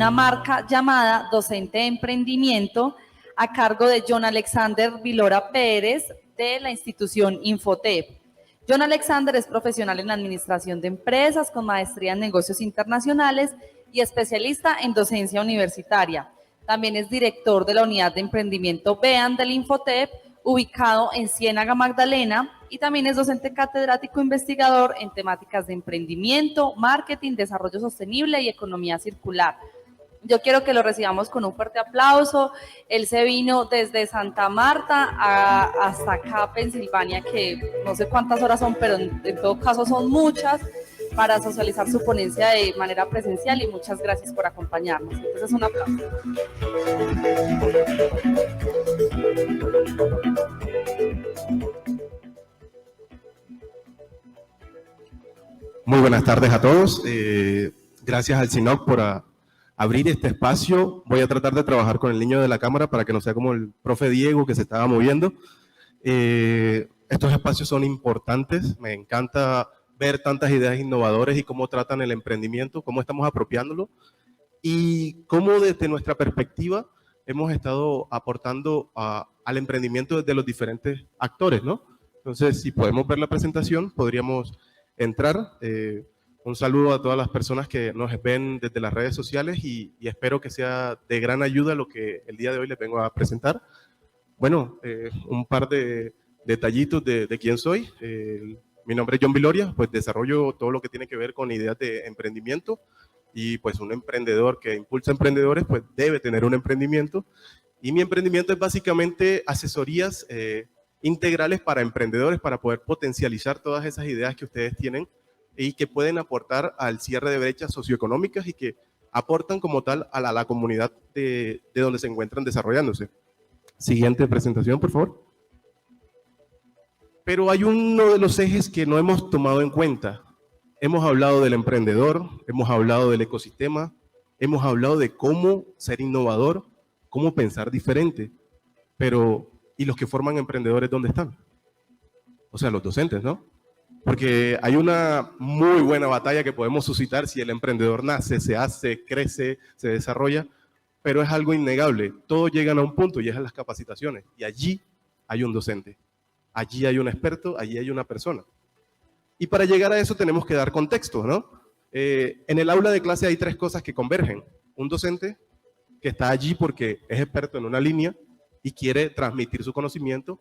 una marca llamada Docente de Emprendimiento a cargo de John Alexander Vilora Pérez de la institución Infotep. John Alexander es profesional en administración de empresas con maestría en negocios internacionales y especialista en docencia universitaria. También es director de la unidad de emprendimiento BEAN del Infotep, ubicado en Ciénaga Magdalena, y también es docente catedrático investigador en temáticas de emprendimiento, marketing, desarrollo sostenible y economía circular. Yo quiero que lo recibamos con un fuerte aplauso. Él se vino desde Santa Marta hasta acá, Pensilvania, que no sé cuántas horas son, pero en todo caso son muchas, para socializar su ponencia de manera presencial, y muchas gracias por acompañarnos. Entonces, un aplauso. Muy buenas tardes a todos. Gracias al SINOC por abrir este espacio. Voy a tratar de trabajar con el niño de la cámara para que no sea como el profe Diego que se estaba moviendo. Estos espacios son importantes. Me encanta ver tantas ideas innovadoras y cómo tratan el emprendimiento, cómo estamos apropiándolo y cómo desde nuestra perspectiva hemos estado aportando al emprendimiento desde los diferentes actores, ¿no? Entonces, si podemos ver la presentación, podríamos entrar. Un saludo a todas las personas que nos ven desde las redes sociales y espero que sea de gran ayuda lo que el día de hoy les vengo a presentar. Bueno, un par de detallitos de quién soy. Mi nombre es John Viloria, pues desarrollo todo lo que tiene que ver con ideas de emprendimiento y pues un emprendedor que impulsa emprendedores pues debe tener un emprendimiento y mi emprendimiento es básicamente asesorías integrales para emprendedores para poder potencializar todas esas ideas que ustedes tienen y que pueden aportar al cierre de brechas socioeconómicas y que aportan como tal a la comunidad de donde se encuentran desarrollándose. Siguiente presentación, por favor. Pero hay uno de los ejes que no hemos tomado en cuenta. Hemos hablado del emprendedor, hemos hablado del ecosistema, hemos hablado de cómo ser innovador, cómo pensar diferente, pero ¿y los que forman emprendedores dónde están? O sea, los docentes, ¿no? Porque hay una muy buena batalla que podemos suscitar si el emprendedor nace, se hace, crece, se desarrolla, pero es algo innegable. Todos llegan a un punto y es a las capacitaciones. Y allí hay un docente, allí hay un experto, allí hay una persona. Y para llegar a eso tenemos que dar contexto, ¿no? En el aula de clase hay tres cosas que convergen. Un docente que está allí porque es experto en una línea y quiere transmitir su conocimiento.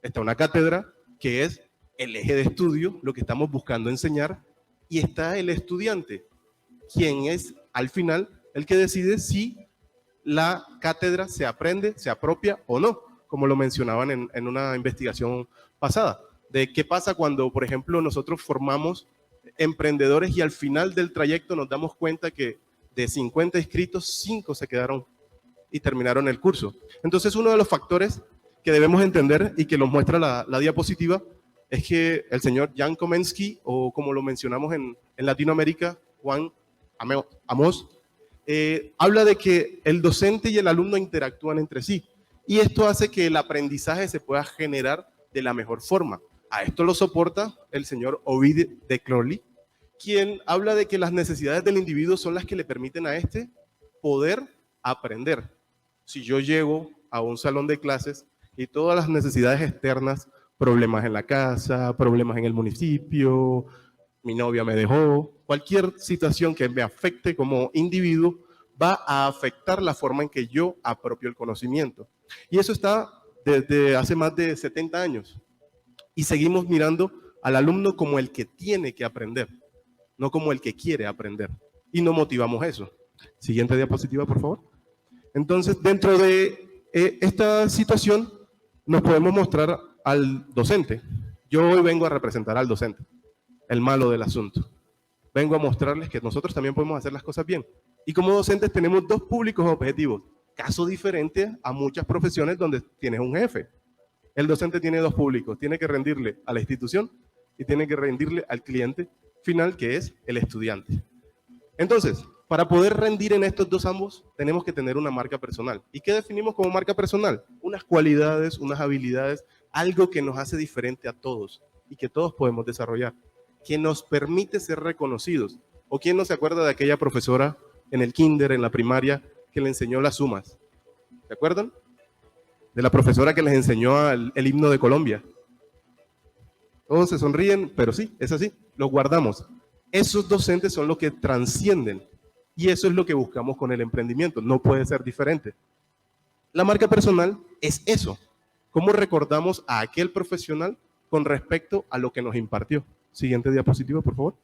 Está una cátedra que es el eje de estudio, lo que estamos buscando enseñar, y está el estudiante, quien es al final el que decide si la cátedra se aprende, se apropia o no, como lo mencionaban en una investigación pasada, de qué pasa cuando, por ejemplo, nosotros formamos emprendedores y al final del trayecto nos damos cuenta que de 50 inscritos, 5 se quedaron y terminaron el curso. Entonces, uno de los factores que debemos entender y que lo muestra la diapositiva es que el señor Jan Komensky, o como lo mencionamos en Latinoamérica, Juan Amos, habla de que el docente y el alumno interactúan entre sí y esto hace que el aprendizaje se pueda generar de la mejor forma. A esto lo soporta el señor Ovid de Crowley, quien habla de que las necesidades del individuo son las que le permiten a este poder aprender. Si yo llego a un salón de clases y todas las necesidades externas, problemas en la casa, problemas en el municipio, mi novia me dejó, cualquier situación que me afecte como individuo va a afectar la forma en que yo apropio el conocimiento. Y eso está desde hace más de 70 años. Y seguimos mirando al alumno como el que tiene que aprender, no como el que quiere aprender. Y no motivamos eso. Siguiente diapositiva, por favor. Entonces, dentro de esta situación, nos podemos mostrar al docente. Yo hoy vengo a representar al docente, el malo del asunto. Vengo a mostrarles que nosotros también podemos hacer las cosas bien. Y como docentes tenemos dos públicos objetivos, caso diferente a muchas profesiones donde tienes un jefe. El docente tiene dos públicos, tiene que rendirle a la institución y tiene que rendirle al cliente final, que es el estudiante. Entonces, para poder rendir en estos dos ambos, tenemos que tener una marca personal. ¿Y qué definimos como marca personal? Unas cualidades, unas habilidades, algo que nos hace diferente a todos y que todos podemos desarrollar, que nos permite ser reconocidos. ¿O quién no se acuerda de aquella profesora en el kinder, en la primaria, que le enseñó las sumas. ¿Se acuerdan? De la profesora que les enseñó el himno de Colombia. Todos se sonríen, pero sí, es así, los guardamos. Esos docentes son los que trascienden y eso es lo que buscamos con el emprendimiento, no puede ser diferente. La marca personal es eso, cómo recordamos a aquel profesional con respecto a lo que nos impartió. Siguiente diapositiva, por favor.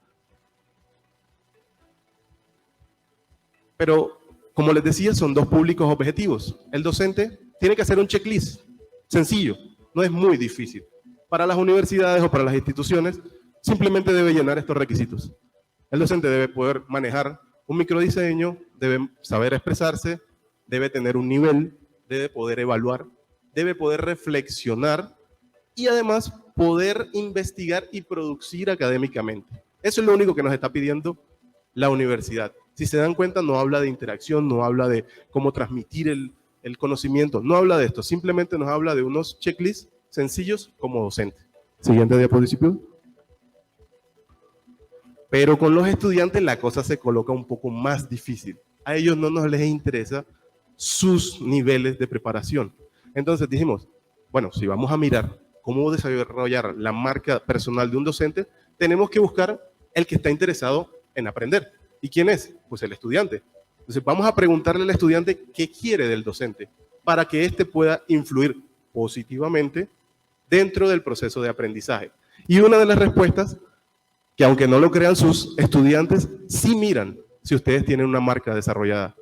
Pero, como les decía, son dos públicos objetivos. El docente tiene que hacer un checklist sencillo, no es muy difícil. Para las universidades o para las instituciones, simplemente debe llenar estos requisitos. El docente debe poder manejar un microdiseño, debe saber expresarse, debe tener un nivel, debe poder evaluar, debe poder reflexionar y además poder investigar y producir académicamente. Eso es lo único que nos está pidiendo la universidad. Si se dan cuenta, no habla de interacción, no habla de cómo transmitir el conocimiento, no habla de esto, simplemente nos habla de unos checklists sencillos como docente. Siguiente diapositiva. Pero con los estudiantes la cosa se coloca un poco más difícil. A ellos no nos les interesa sus niveles de preparación. Entonces dijimos, bueno, si vamos a mirar cómo desarrollar la marca personal de un docente, tenemos que buscar el que está interesado en aprender. ¿Y quién es? Pues el estudiante. Entonces vamos a preguntarle al estudiante qué quiere del docente para que éste pueda influir positivamente dentro del proceso de aprendizaje. Y una de las respuestas, que aunque no lo crean sus estudiantes, sí miran si ustedes tienen una marca desarrollada,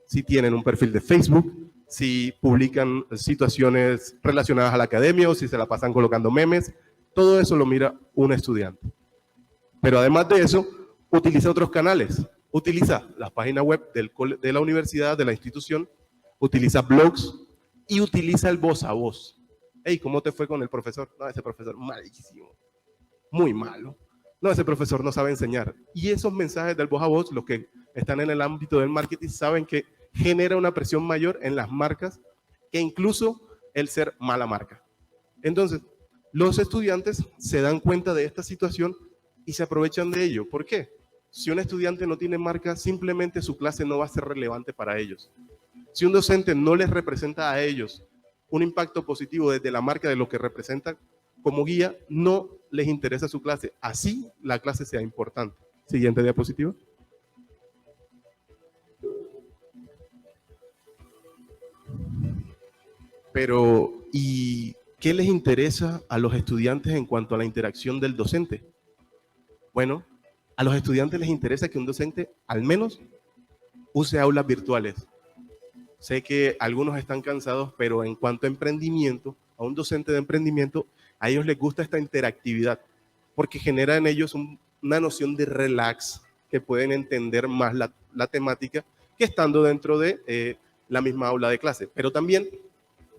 si tienen un perfil de Facebook, si publican situaciones relacionadas a la academia o si se la pasan colocando memes, todo eso lo mira un estudiante. Pero además de eso, utiliza otros canales, utiliza la página web de la universidad, de la institución, utiliza blogs y utiliza el voz a voz. Hey, ¿cómo te fue con el profesor? No, ese profesor malísimo, muy malo. No, ese profesor no sabe enseñar. Y esos mensajes del voz a voz, los que están en el ámbito del marketing, saben que genera una presión mayor en las marcas que incluso el ser mala marca. Entonces, los estudiantes se dan cuenta de esta situación y se aprovechan de ello. ¿Por qué? Si un estudiante no tiene marca, simplemente su clase no va a ser relevante para ellos. Si un docente no les representa a ellos un impacto positivo desde la marca de lo que representa como guía, no les interesa su clase. Así la clase sea importante. Siguiente diapositiva. Pero, ¿y qué les interesa a los estudiantes en cuanto a la interacción del docente? Bueno, a los estudiantes les interesa que un docente al menos use aulas virtuales. Sé que algunos están cansados, pero en cuanto a emprendimiento, a un docente de emprendimiento, a ellos les gusta esta interactividad, porque genera en ellos una noción de relax, que pueden entender más la temática que estando dentro de la misma aula de clase. Pero también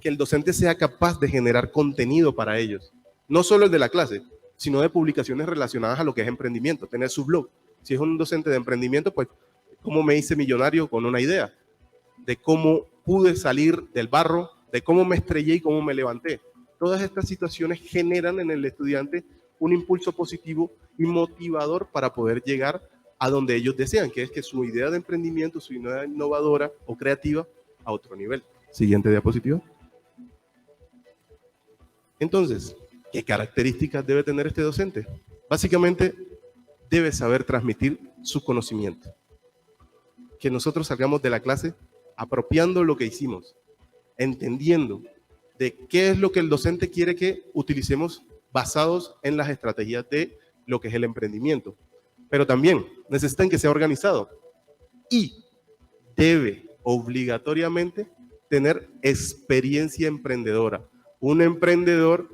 que el docente sea capaz de generar contenido para ellos, no solo el de la clase, sino de publicaciones relacionadas a lo que es emprendimiento, tener su blog. Si es un docente de emprendimiento, pues, ¿cómo me hice millonario con una idea? De cómo pude salir del barro, de cómo me estrellé y cómo me levanté. Todas estas situaciones generan en el estudiante un impulso positivo y motivador para poder llegar a donde ellos desean, que es que su idea de emprendimiento, su idea innovadora o creativa, a otro nivel. Siguiente diapositiva. Entonces, ¿qué características debe tener este docente? Básicamente, debe saber transmitir su conocimiento. Que nosotros salgamos de la clase apropiando lo que hicimos, entendiendo de qué es lo que el docente quiere que utilicemos basados en las estrategias de lo que es el emprendimiento. Pero también necesitan que sea organizado y debe obligatoriamente tener experiencia emprendedora. Un emprendedor,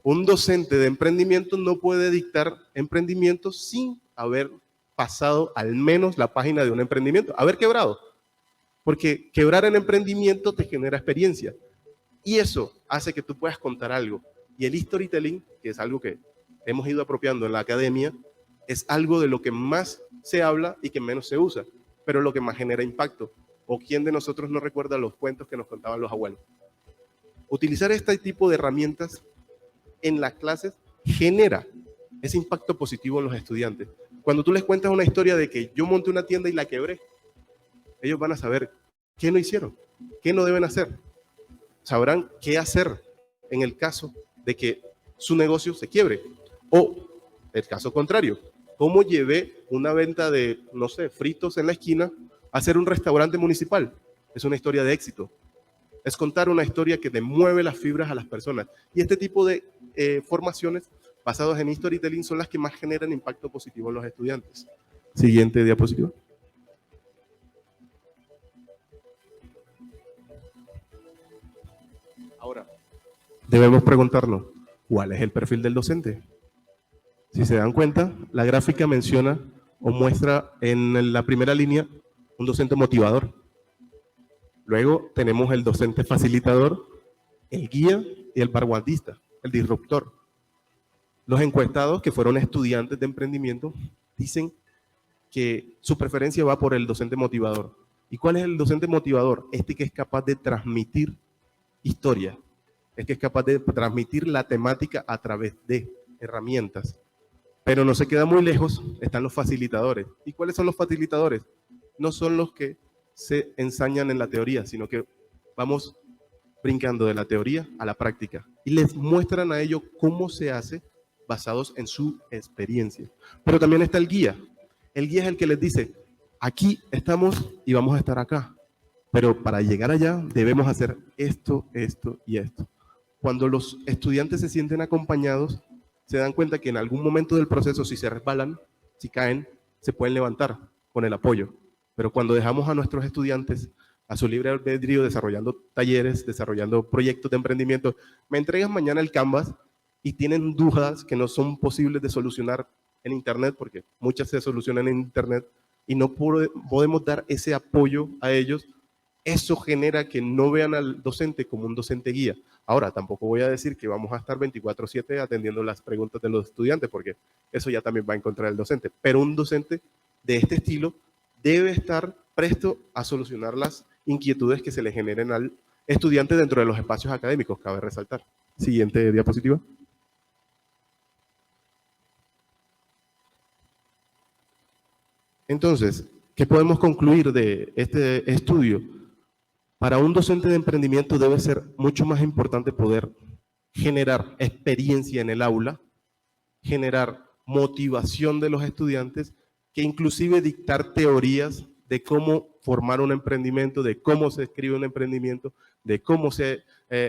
un docente de emprendimiento no puede dictar emprendimiento sin haber pasado al menos la página de un emprendimiento, haber quebrado. Porque quebrar en emprendimiento te genera experiencia. Y eso hace que tú puedas contar algo. Y el storytelling, que es algo que hemos ido apropiando en la academia, es algo de lo que más se habla y que menos se usa, pero lo que más genera impacto. ¿O quién de nosotros no recuerda los cuentos que nos contaban los abuelos? Utilizar este tipo de herramientas en las clases genera ese impacto positivo en los estudiantes. Cuando tú les cuentas una historia de que yo monté una tienda y la quebré, Ellos van a saber qué no hicieron, qué no deben hacer. Sabrán qué hacer en el caso de que su negocio se quiebre. O el caso contrario, cómo llevé una venta de, no sé, fritos en la esquina a ser un restaurante municipal. Es una historia de éxito. Es contar una historia que demueve las fibras a las personas. Y este tipo de formaciones basadas en storytelling son las que más generan impacto positivo en los estudiantes. Siguiente diapositiva. Ahora, debemos preguntarnos, ¿cuál es el perfil del docente? Si se dan cuenta, la gráfica menciona o muestra en la primera línea un docente motivador. Luego tenemos el docente facilitador, el guía y el vanguardista, el disruptor. Los encuestados, que fueron estudiantes de emprendimiento, dicen que su preferencia va por el docente motivador. ¿Y cuál es el docente motivador? Este que es capaz de transmitir historia, es que es capaz de transmitir la temática a través de herramientas. Pero no se queda muy lejos, están los facilitadores. ¿Y cuáles son los facilitadores? No son los que se ensañan en la teoría, sino que vamos brincando de la teoría a la práctica y les muestran a ellos cómo se hace basados en su experiencia. Pero también está el guía. El guía es el que les dice, aquí estamos y vamos a estar acá, pero para llegar allá debemos hacer esto, esto y esto. Cuando los estudiantes se sienten acompañados, se dan cuenta que en algún momento del proceso, si se resbalan, si caen, se pueden levantar con el apoyo. Pero cuando dejamos a nuestros estudiantes a su libre albedrío, desarrollando talleres, desarrollando proyectos de emprendimiento, me entregas mañana el Canvas y tienen dudas que no son posibles de solucionar en Internet, porque muchas se solucionan en Internet, y no podemos dar ese apoyo a ellos, eso genera que no vean al docente como un docente guía. Ahora, tampoco voy a decir que vamos a estar 24/7 atendiendo las preguntas de los estudiantes, porque eso ya también va en contra del docente. Pero un docente de este estilo debe estar presto a solucionar las inquietudes que se le generen al estudiante dentro de los espacios académicos, cabe resaltar. Siguiente diapositiva. Entonces, ¿qué podemos concluir de este estudio? Para un docente de emprendimiento debe ser mucho más importante poder generar experiencia en el aula, generar motivación de los estudiantes, que inclusive dictar teorías de cómo formar un emprendimiento, de cómo se escribe un emprendimiento, de cómo se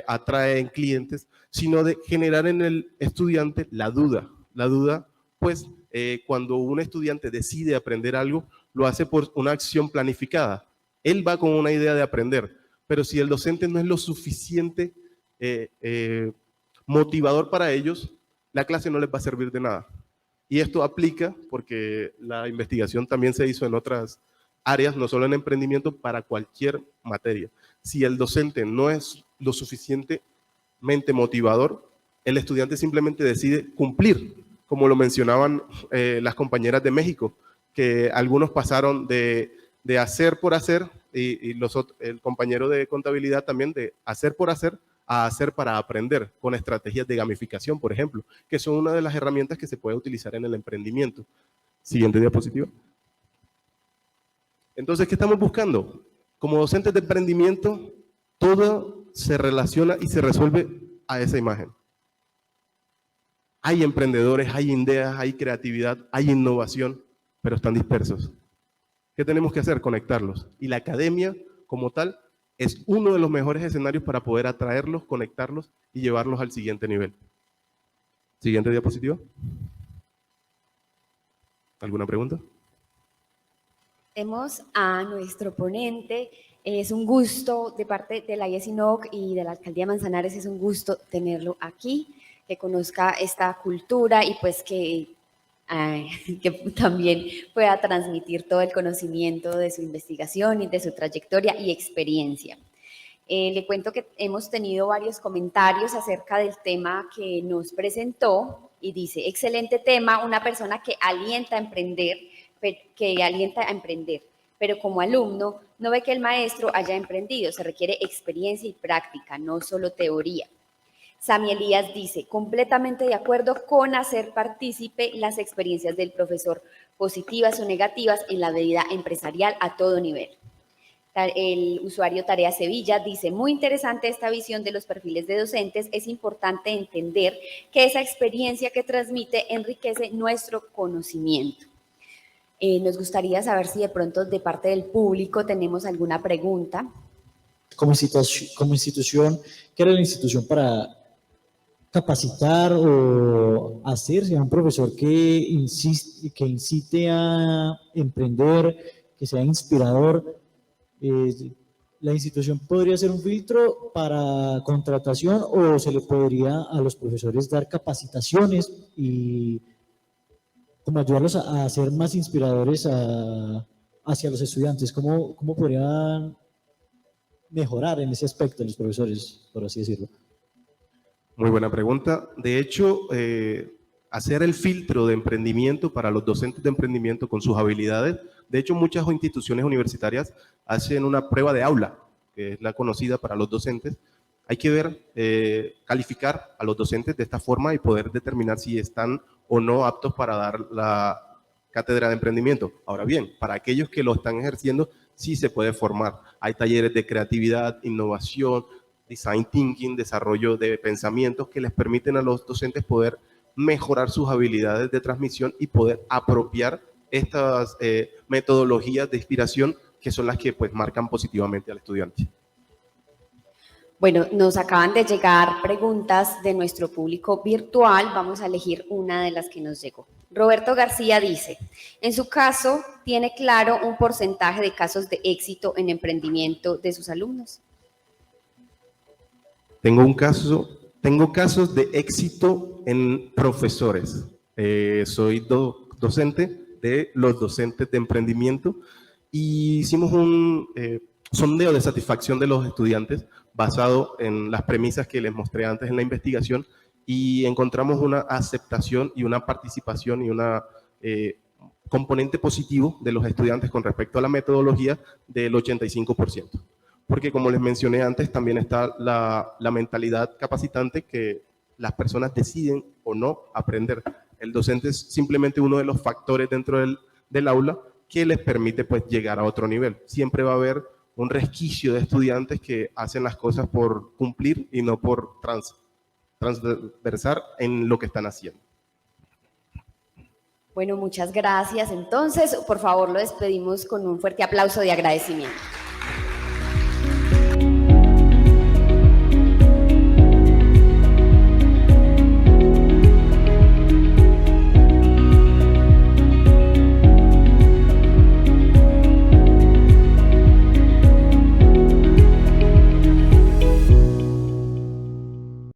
atraen clientes, sino de generar en el estudiante la duda. La duda, pues, cuando un estudiante decide aprender algo, lo hace por una acción planificada. Él va con una idea de aprender, pero si el docente no es lo suficiente motivador para ellos, la clase no les va a servir de nada. Y esto aplica porque la investigación también se hizo en otras áreas, no solo en emprendimiento, para cualquier materia. Si el docente no es lo suficientemente motivador, el estudiante simplemente decide cumplir, como lo mencionaban las compañeras de México, que algunos pasaron de hacer por hacer, y el compañero de contabilidad también, de hacer por hacer, a hacer para aprender, con estrategias de gamificación, por ejemplo, que son una de las herramientas que se puede utilizar en el emprendimiento. Siguiente diapositiva. Entonces, ¿qué estamos buscando? Como docentes de emprendimiento, todo se relaciona y se resuelve a esa imagen. Hay emprendedores, hay ideas, hay creatividad, hay innovación, pero están dispersos. ¿Qué tenemos que hacer? Conectarlos. Y la academia, como tal, es uno de los mejores escenarios para poder atraerlos, conectarlos y llevarlos al siguiente nivel. Siguiente diapositiva. ¿Alguna pregunta? Tenemos a nuestro ponente. Es un gusto de parte de la IESINOC y de la Alcaldía de Manzanares, es un gusto tenerlo aquí, que conozca esta cultura y pues que también pueda transmitir todo el conocimiento de su investigación y de su trayectoria y experiencia. Le cuento que hemos tenido varios comentarios acerca del tema que nos presentó y dice, excelente tema, una persona que alienta a emprender, pero como alumno no ve que el maestro haya emprendido, se requiere experiencia y práctica, no solo teoría. Sami Elías dice, completamente de acuerdo con hacer partícipe las experiencias del profesor, positivas o negativas, en la vida empresarial a todo nivel. El usuario Tarea Sevilla dice, muy interesante esta visión de los perfiles de docentes, es importante entender que esa experiencia que transmite enriquece nuestro conocimiento. Nos gustaría saber si de pronto de parte del público tenemos alguna pregunta. Como institución, ¿qué era la institución para capacitar o hacerse a un profesor que incite a emprender, que sea inspirador? ¿La institución podría ser un filtro para contratación o se le podría a los profesores dar capacitaciones y como ayudarlos a ser más inspiradores hacia los estudiantes? ¿Cómo podrían mejorar en ese aspecto los profesores, por así decirlo? Muy buena pregunta. De hecho, hacer el filtro de emprendimiento para los docentes de emprendimiento con sus habilidades. De hecho, muchas instituciones universitarias hacen una prueba de aula, que es la conocida para los docentes. Hay que ver, calificar a los docentes de esta forma y poder determinar si están o no aptos para dar la cátedra de emprendimiento. Ahora bien, para aquellos que lo están ejerciendo, sí se puede formar. Hay talleres de creatividad, innovación, design thinking, desarrollo de pensamientos que les permiten a los docentes poder mejorar sus habilidades de transmisión y poder apropiar estas metodologías de inspiración que son las que pues marcan positivamente al estudiante. Bueno, nos acaban de llegar preguntas de nuestro público virtual. Vamos a elegir una de las que nos llegó. Roberto García dice, en su caso, ¿tiene claro un porcentaje de casos de éxito en emprendimiento de sus alumnos? Tengo casos de éxito en profesores. Soy docente de los docentes de emprendimiento y hicimos un sondeo de satisfacción de los estudiantes basado en las premisas que les mostré antes en la investigación y encontramos una aceptación y una participación y una componente positivo de los estudiantes con respecto a la metodología del 85%. Porque como les mencioné antes, también está la mentalidad capacitante que las personas deciden o no aprender. El docente es simplemente uno de los factores dentro del aula que les permite pues llegar a otro nivel. Siempre va a haber un resquicio de estudiantes que hacen las cosas por cumplir y no por transversar en lo que están haciendo. Bueno, muchas gracias. Entonces, por favor, lo despedimos con un fuerte aplauso de agradecimiento.